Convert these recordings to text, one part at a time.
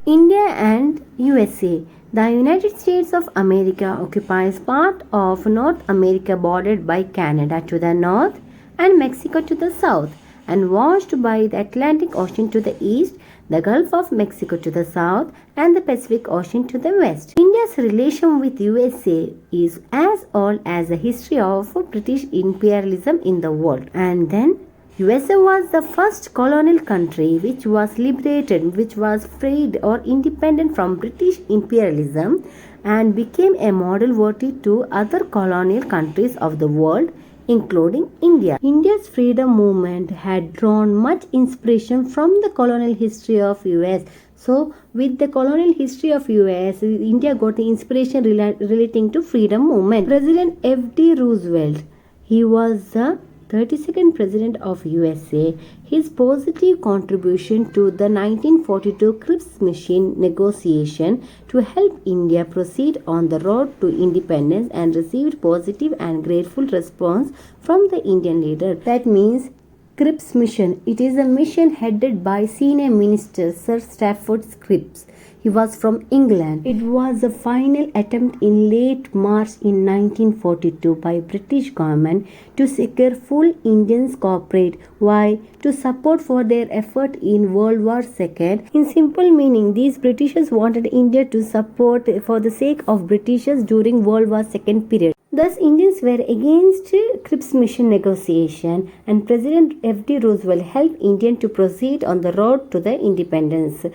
India and USA. The United States of America occupies part of North America bordered by Canada to the north and Mexico to the south, and washed by the Atlantic Ocean to the east, the Gulf of Mexico to the south, and the Pacific Ocean to the west. India's relation with USA is as old as the history of British imperialism in the world. And then USA was the first colonial country which was liberated, which was freed or independent from British imperialism, and became a model worthy to other colonial countries of the world, including India. India's freedom movement had drawn much inspiration from the colonial history of US. So, with the colonial history of US, India got the inspiration relating to freedom movement. President F.D. Roosevelt, he was the 32nd President of USA. His positive contribution to the 1942 Cripps Mission negotiation to help India proceed on the road to independence and received positive and grateful response from the Indian leader. That means Cripps Mission. It is a mission headed by Senior Minister Sir Stafford Cripps. He was from England. It was a final attempt in late March in 1942 by British government to secure full Indian cooperate. Why? To support for their effort in World War II. In simple meaning, these Britishers wanted India to support for the sake of Britishers during World War II period. Thus, Indians were against Cripps Mission negotiation, and President F.D. Roosevelt helped India to proceed on the road to the independence,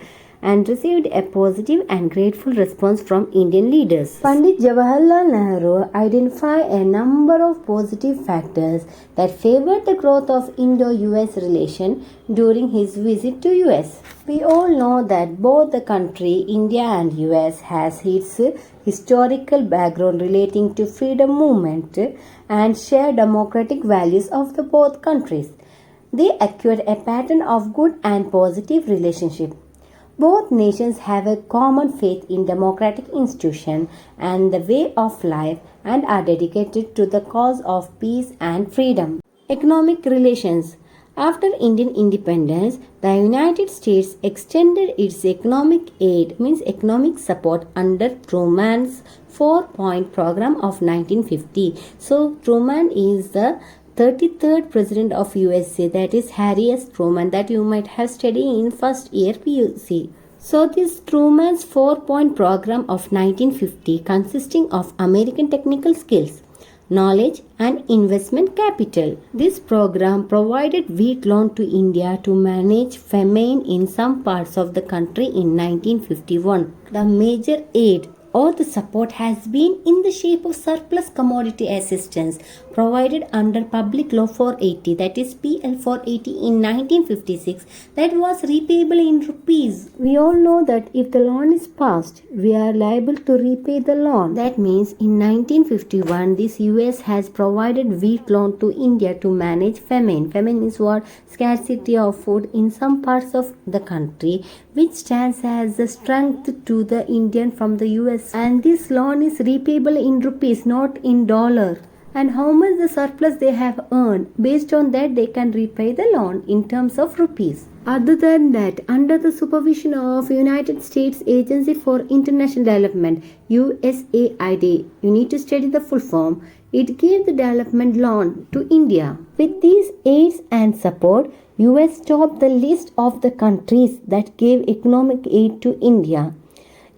and received a positive and grateful response from Indian leaders. Pandit Jawaharlal Nehru identified a number of positive factors that favored the growth of Indo-US relation during his visit to US. We all know that both the country, India and US, has its historical background relating to freedom movement and shared democratic values of the both countries. They acquired a pattern of good and positive relationship. Both nations have a common faith in democratic institutions and the way of life, and are dedicated to the cause of peace and freedom. Economic relations. After Indian independence, the United States extended its economic aid, means economic support, under Truman's 4-point program of 1950. So Truman is the 33rd President of USA, that is Harry S. Truman, that you might have studied in first year PUC. So this Truman's 4-point program of 1950 consisting of American technical skills, knowledge and investment capital. This program provided wheat loan to India to manage famine in some parts of the country in 1951. The major aid or the support has been in the shape of surplus commodity assistance provided under Public Law 480, that is PL 480 in 1956, that was repayable in rupees. We all know that if the loan is passed, we are liable to repay the loan. That means in 1951, this US has provided wheat loan to India to manage famine. Famine means what? Scarcity of food in some parts of the country, which stands as a strength to the Indian from the US. And this loan is repayable in rupees, not in dollar. And how much the surplus they have earned, based on that they can repay the loan in terms of rupees. Other than that, under the supervision of United States Agency for International Development, USAID, you need to study the full form, it gave the development loan to India. With these aids and support, US topped the list of the countries that gave economic aid to India.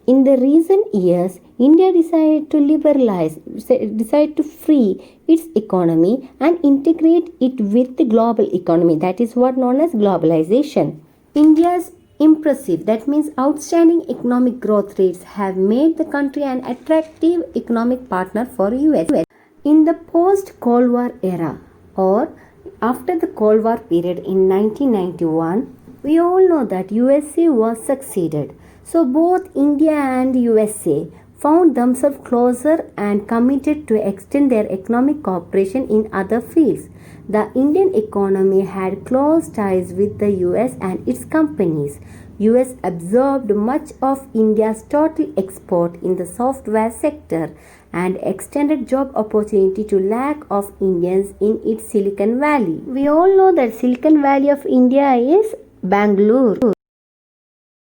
In the recent years, India decided to liberalize, decided to free its economy and integrate it with the global economy. That is what known as globalization. India's impressive, that means outstanding economic growth rates have made the country an attractive economic partner for US. In the post-Cold War era, or after the Cold War period in 1991, we all know that USA was succeeded. So both India and USA found themselves closer and committed to extend their economic cooperation in other fields. The Indian economy had close ties with the US and its companies. US absorbed much of India's total export in the software sector and extended job opportunity to lakh of Indians in its Silicon Valley. We all know that Silicon Valley of India is Bangalore.